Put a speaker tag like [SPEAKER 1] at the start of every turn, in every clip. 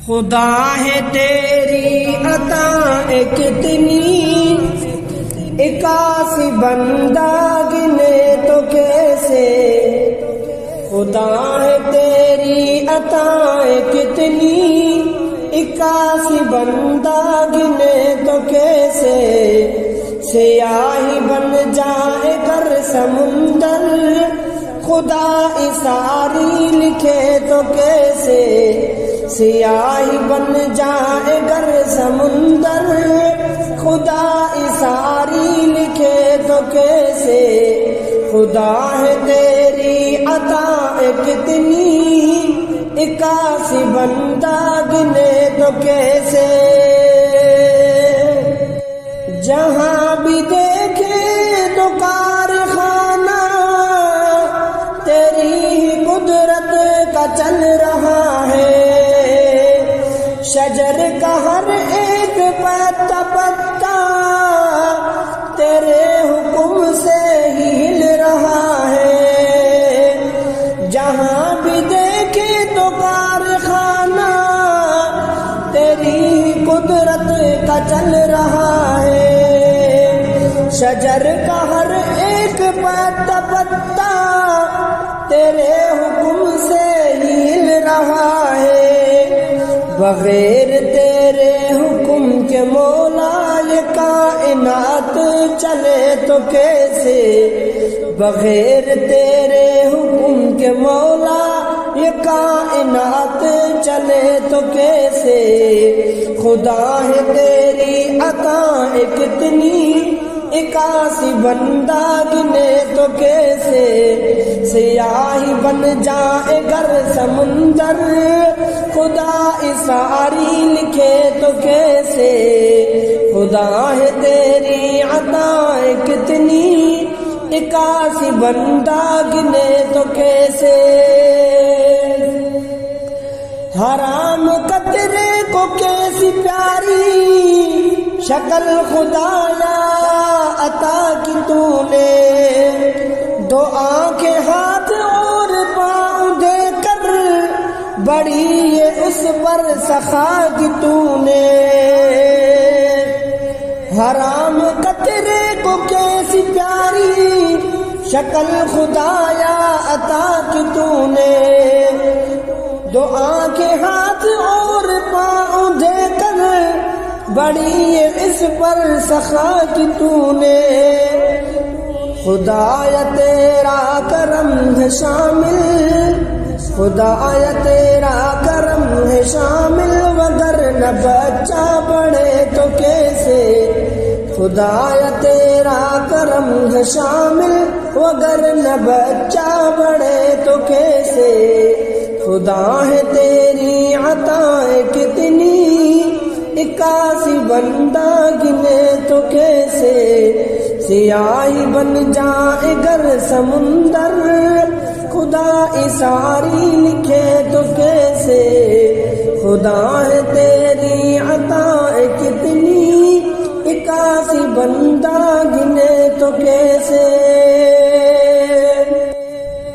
[SPEAKER 1] خدا ہے تیری عطا کتنی، اکاسی بندہ گنے تو کیسے۔ خدا ہے تیری عطا کتنی، اکاسی بندہ گنے تو کیسے۔ سیاہی بن جائے گر سمندر، خدا ساری لکھے تو کیسے۔ سیاہی بن جائے گر سمندر، خدا ساری لکھے تو کیسے۔ خدا ہے تیری عطا کتنی، اکاسی بندہ گنے تو کیسے۔ جہاں بھی دیکھے تو کارخانہ تیری ہی قدرت کا چل رہا ہے۔ شجر کا ہر ایک پتا پتا تیرے حکم سے ہی ہل رہا ہے۔ جہاں بھی دیکھے تو کارخانہ تیری قدرت کا چل رہا ہے۔ شجر کا ہر ایک پتا پتا تیرے حکم سے ہی ہل رہا ہے۔ بغیر تیرے حکم کے مولا یہ کائنات چلے تو کیسے۔ بغیر تیرے حکم کے مولا یہ کائنات چلے تو کیسے۔ خدا ہے تیری عطا کتنی، اکاسی بندہ گنے تو کیسے۔ سیاہی بن جائے گر سمندر، خدا ساری لکھے تو کیسے۔ خدا ہے تیری عطا کتنی، اکاسی بندہ گنے تو کیسے۔ حرام قطرے کو کیسی پیاری شکل خدایا عطا کی تو نے۔ دو آنکھیں ہاتھ اور پاؤں دے کر بڑی یہ اس پر سخا کی تو نے۔ حرام قطرے کو کیسی پیاری شکل خدایا عطا کی تو نے۔ دو آنکھیں ہاتھ اور پاؤں دے کر بڑی اس پر سخا کی تو نے۔ خدایا تیرا کرم ہے شامل، خدایا تیرا کرم ہے شامل، وگرنہ بچہ بڑھے تو کیسے۔ خدایا تیرا کرم ہے شامل، وگرنہ بچہ بڑھے تو کیسے۔ خدا ہے تیری عطا کتنی، اکاسی بندہ گنے تو کیسے۔ سیاہی بن جائے گر سمندر، خدا ساری لکھے تو کیسے۔ خدا ہے تیری عطا کتنی، اکاسی بندہ گنے تو کیسے۔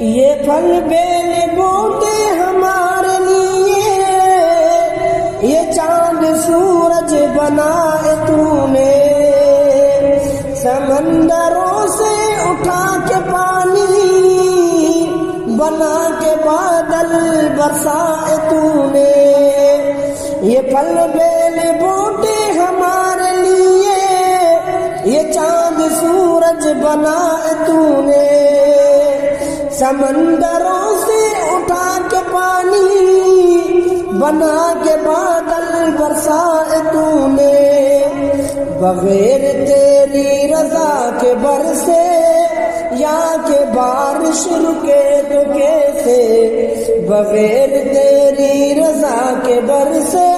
[SPEAKER 1] یہ پھل بیل بوٹے ہمارے لیے، یہ چاند سورج بنائے تو نے۔ سمندروں سے اٹھا کے پانی بنا کے بادل برسائے تو نے۔ یہ پھل بیل بوٹے ہمارے لیے، یہ چاند سورج بنائے تو نے۔ سمندروں سے اٹھا کے پانی بنا کے بادل برسائے تو نے۔ بغیر تیری رضا کے برسے یا کہ بارش رکے تو کیسے۔ بغیر تیری رضا کے برسے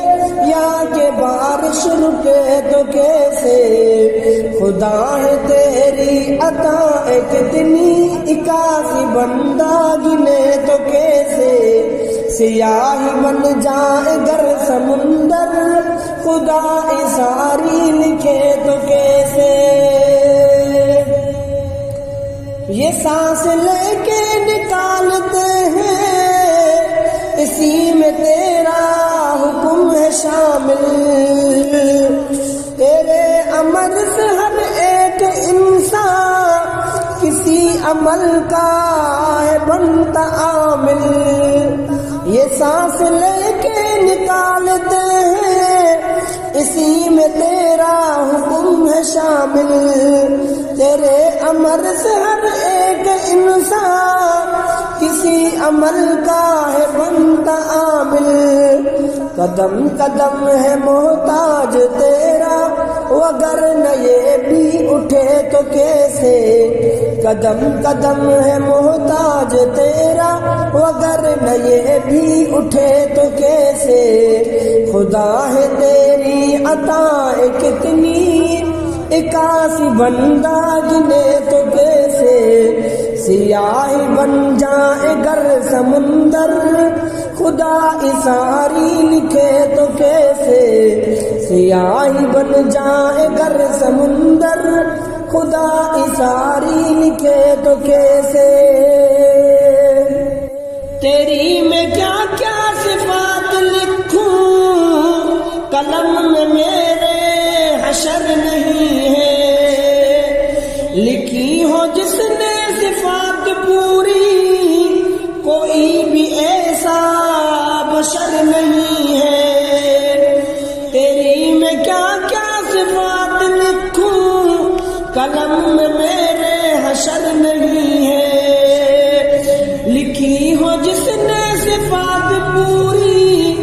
[SPEAKER 1] یا کہ بارش رکے تو کیسے۔ خدا ہے تیری عطا کتنی، اکاسی بندہ گنے تو کیسے۔ سیاہی بن جائے گر سمندر، خدا ساری لکھے تو کیسے۔ یہ سانس لے کے نکالتے ہیں، اسی میں تیرا حکم عمل کا ہے بنتا عامل، یہ سانس لے کے نکالتے ہیں اسی میں تیرا حکم ہے شامل، تیرے امر سے ہر ایک انسان کسی عمل کا ہے بنتا عامل، قدم قدم ہے محتاج تیرا اگر نہ یہ بھی اٹھے تو کیسے، قدم قدم ہے محتاج تیرا اگر نہ یہ بھی اٹھے تو کیسے، خدا ہے تیری عطائیں کتنی 81 بندہ گنے تو کیسے، سیاہی بن جائے گر سمندر خدا ساری لکھے تو کیسے، سیاہی بن جائے گر سمندر خدا ساری لکھے تو کیسے، تیری میں کیا کیا صفات لکھوں قلم میں میرے حشر نہیں ہے، لکھی ہو جس نے صفات پوری کوئی بھی ایسا بشر نہیں ہے، تیری میں کیا کیا صفات لکھوں قلم میں میرے حشر نہیں ہے، لکھی ہو جس نے صفات پوری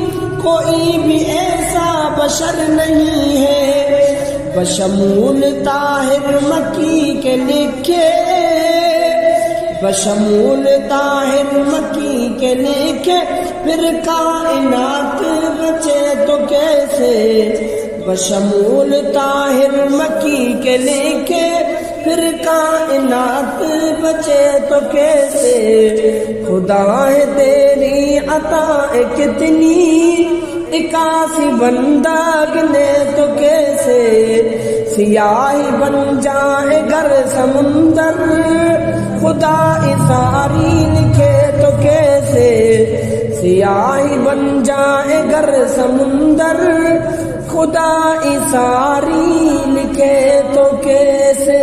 [SPEAKER 1] کوئی بھی ایسا بشر نہیں ہے، بشمول طاہر مکی کے لکھے، بشمول طاہر مکی کے لکھے پھر کائنات بچے تو کیسے، بشمول طاہر مکی کے لکھے پھر کائنات بچے تو کیسے، خدا ہے تیری عطائیں کتنی 81 بندہ گنے تو کیسے، سیاہی بن جائے گر سمندر خدا ساری لکھے تو کیسے، سیاہی بن جائے گر سمندر خدا ساری لکھے تو کیسے۔